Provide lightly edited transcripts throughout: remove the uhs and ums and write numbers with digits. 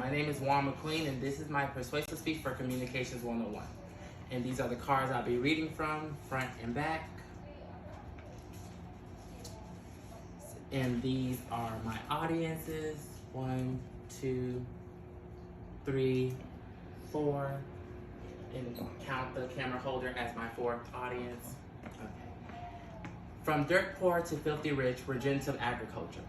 My name is Juan McQueen, and this is my Persuasive speech for Communications 101. And these are the cards I'll be reading from, front and back. And these are my audiences. 1, 2, 3, 4. And count the camera holder as my 4th audience. Okay. From dirt poor to filthy rich, regenerative agriculture.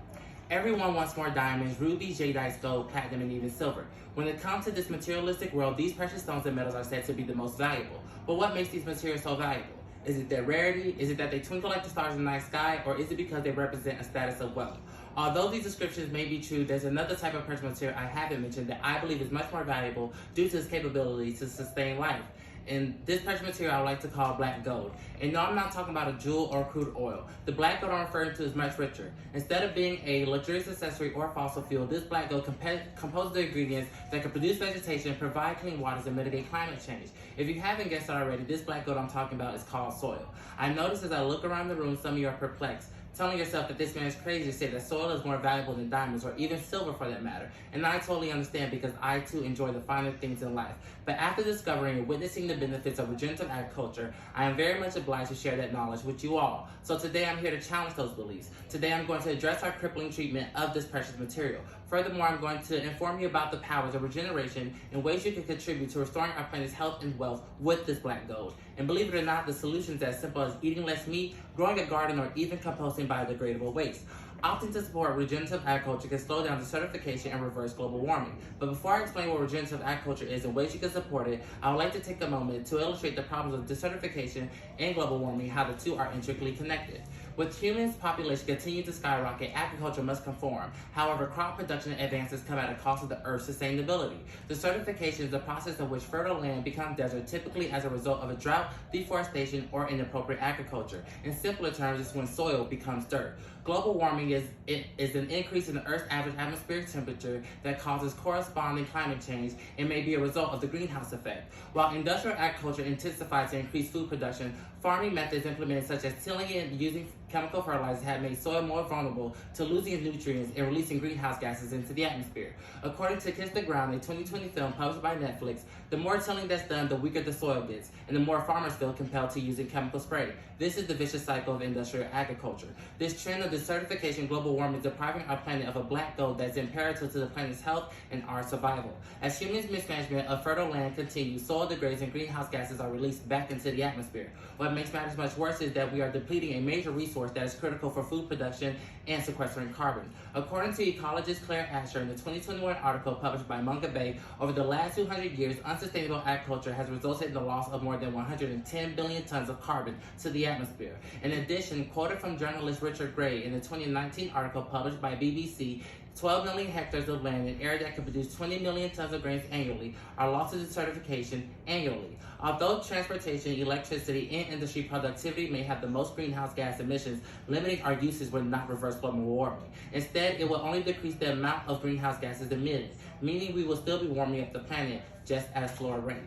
Everyone wants more diamonds, rubies, jadeite, gold, platinum, and even silver. When it comes to this materialistic world, these precious stones and metals are said to be the most valuable. But what makes these materials so valuable? Is it their rarity? Is it that they twinkle like the stars in the night sky? Or is it because they represent a status of wealth? Although these descriptions may be true, there's another type of precious material I haven't mentioned that I believe is much more valuable due to its capability to sustain life. And this precious material I would like to call black gold. And no, I'm not talking about a jewel or crude oil. The black gold I'm referring to is much richer. Instead of being a luxurious accessory or fossil fuel, this black gold composes the ingredients that can produce vegetation, provide clean waters, and mitigate climate change. If you haven't guessed it already, this black gold I'm talking about is called soil. I notice as I look around the room, some of you are perplexed, telling yourself that this man is crazy to say that soil is more valuable than diamonds or even silver for that matter. And I totally understand because I too enjoy the finer things in life. But after discovering and witnessing the benefits of regenerative agriculture, I am very much obliged to share that knowledge with you all. So today I'm here to challenge those beliefs. Today I'm going to address our crippling treatment of this precious material. Furthermore, I'm going to inform you about the powers of regeneration and ways you can contribute to restoring our planet's health and wealth with this black gold. And believe it or not, the solutions are as simple as eating less meat, growing a garden, or even composting biodegradable waste. Opting to support regenerative agriculture can slow down desertification and reverse global warming. But before I explain what regenerative agriculture is and ways you can support it, I would like to take a moment to illustrate the problems of desertification and global warming, how the two are intricately connected. With humans' population continuing to skyrocket, agriculture must conform. However, crop production advances come at a cost of the Earth's sustainability. Desertification is the process in which fertile land becomes desert, typically as a result of a drought, deforestation, or inappropriate agriculture. In simpler terms, it's when soil becomes dirt. Global warming is an increase in the Earth's average atmospheric temperature that causes corresponding climate change and may be a result of the greenhouse effect. While industrial agriculture intensifies to increase food production, farming methods implemented such as tilling and using chemical fertilizers have made soil more vulnerable to losing its nutrients and releasing greenhouse gases into the atmosphere. According to Kiss the Ground, a 2020 film published by Netflix, the more tilling that's done, the weaker the soil gets, and the more farmers feel compelled to using chemical spray. This is the vicious cycle of industrial agriculture. This trend of desertification, global warming, is depriving our planet of a black gold that's imperative to the planet's health and our survival. As humans' mismanagement of fertile land continues, soil degrades and greenhouse gases are released back into the atmosphere. What makes matters much worse is that we are depleting a major resource that is critical for food production and sequestering carbon. According to ecologist Claire Asher in the 2021 article published by Manga Bay, over the last 200 years, unsustainable agriculture has resulted in the loss of more than 110 billion tons of carbon to the atmosphere. In addition, quoted from journalist Richard Gray in the 2019 article published by BBC, 12 million hectares of land, an area that could produce 20 million tons of grains annually, are lost to desertification annually. Although transportation, electricity, and industry productivity may have the most greenhouse gas emissions, limiting our uses will not reverse global warming. Instead, it will only decrease the amount of greenhouse gases emitted, meaning we will still be warming up the planet just at a slower rate.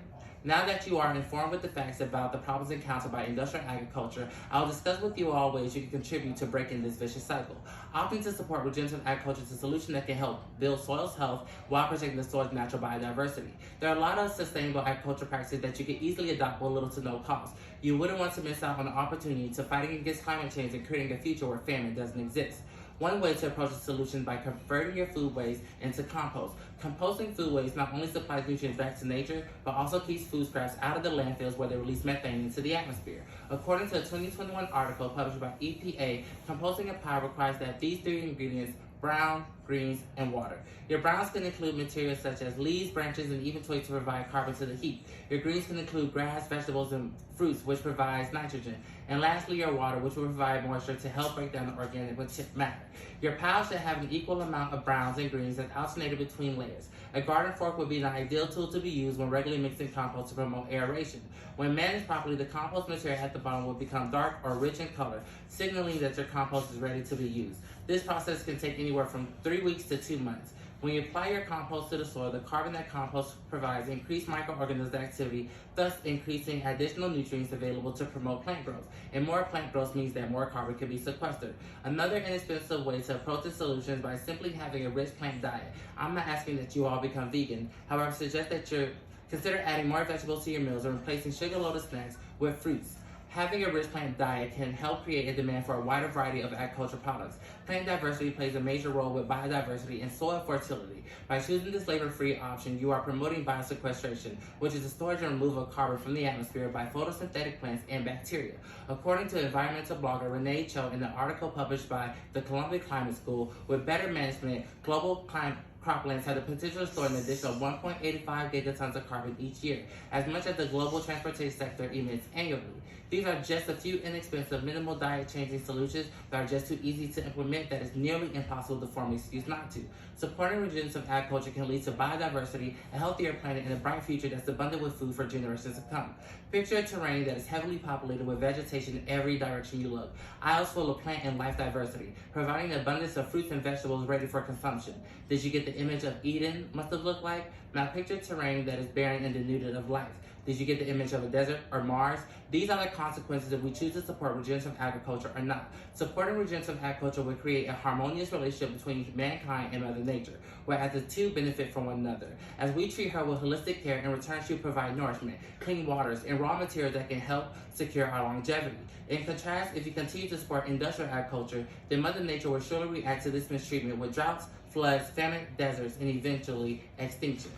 Now that you are informed with the facts about the problems encountered by industrial agriculture, I'll discuss with you all ways you can contribute to breaking this vicious cycle. Opting to support regenerative agriculture is a solution that can help build soil's health while protecting the soil's natural biodiversity. There are a lot of sustainable agriculture practices that you can easily adopt with little to no cost. You wouldn't want to miss out on the opportunity to fighting against climate change and creating a future where famine doesn't exist. One way to approach the solution is by converting your food waste into compost. Composting food waste not only supplies nutrients back to nature, but also keeps food scraps out of the landfills where they release methane into the atmosphere. According to a 2021 article published by EPA, composting a pie requires that these 3 ingredients: brown, greens, and water. Your browns can include materials such as leaves, branches, and even twigs to provide carbon to the heap. Your greens can include grass, vegetables, and fruits, which provides nitrogen. And lastly, your water, which will provide moisture to help break down the organic matter. Your pile should have an equal amount of browns and greens that's alternated between layers. A garden fork would be an ideal tool to be used when regularly mixing compost to promote aeration. When managed properly, the compost material at the bottom will become dark or rich in color, signaling that your compost is ready to be used. This process can take anywhere from 3 weeks to 2 months. When you apply your compost to the soil, the carbon that compost provides increased microorganism activity, thus increasing additional nutrients available to promote plant growth. And more plant growth means that more carbon can be sequestered. Another inexpensive way to approach this solution is by simply having a rich plant diet. I'm not asking that you all become vegan. However, I suggest that you consider adding more vegetables to your meals or replacing sugar-loaded snacks with fruits. Having a rich plant diet can help create a demand for a wider variety of agricultural products. Plant diversity plays a major role with biodiversity and soil fertility. By choosing this labor-free option, you are promoting biosequestration, which is the storage and removal of carbon from the atmosphere by photosynthetic plants and bacteria. According to environmental blogger Renee Cho in an article published by the Columbia Climate School, with better management, global croplands have the potential to store an additional 1.85 gigatons of carbon each year, as much as the global transportation sector emits annually. These are just a few inexpensive, minimal diet-changing solutions that are just too easy to implement that it's nearly impossible to form an excuse not to. Supporting regenerative agriculture can lead to biodiversity, a healthier planet, and a bright future that's abundant with food for generations to come. Picture a terrain that is heavily populated with vegetation in every direction you look, aisles full of plant and life diversity, providing an abundance of fruits and vegetables ready for consumption. Did you get the image of Eden must have looked like? Now picture terrain that is barren and denuded of life. Did you get the image of a desert or Mars? These are the consequences if we choose to support regenerative agriculture or not. Supporting regenerative agriculture will create a harmonious relationship between mankind and Mother Nature, whereas the two benefit from one another. As we treat her with holistic care, in return she will provide nourishment, clean waters, and raw materials that can help secure our longevity. In contrast, if you continue to support industrial agriculture, then Mother Nature will surely react to this mistreatment with droughts, floods, famine, deserts, and eventually extinction.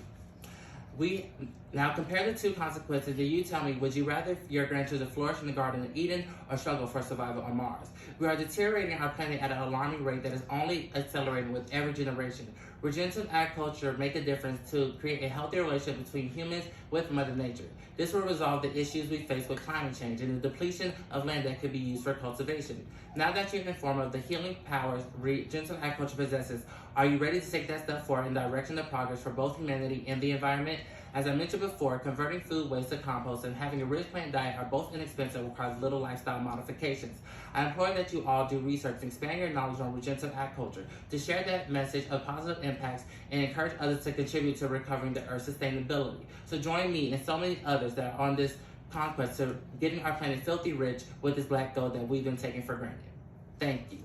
We now compare the two consequences, and you tell me, would you rather your grandchildren flourish in the Garden of Eden or struggle for survival on Mars? We are deteriorating our planet at an alarming rate that is only accelerating with every generation. Regenerative agriculture make a difference to create a healthier relationship between humans with Mother Nature. This will resolve the issues we face with climate change and the depletion of land that could be used for cultivation. Now that you're informed of the healing powers regenerative agriculture possesses, are you ready to take that step forward in the direction of progress for both humanity and the environment? As I mentioned before, converting food waste to compost and having a rich plant diet are both inexpensive and require little lifestyle modifications. I implore that you all do research and expand your knowledge on regenerative agriculture to share that message of positive impacts and encourage others to contribute to recovering the Earth's sustainability. So join me and so many others that are on this conquest to getting our planet filthy rich with this black gold that we've been taking for granted. Thank you.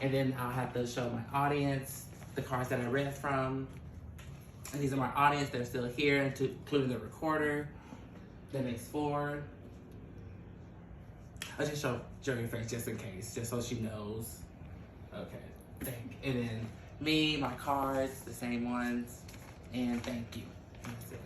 And then I'll have to show my audience the cards that I read from. And these are my audience. They're still here, including the recorder, the next four. I'll just show Jerry face just in case, just so she knows. Okay, and then me, my cards, the same ones, and thank you. That's it.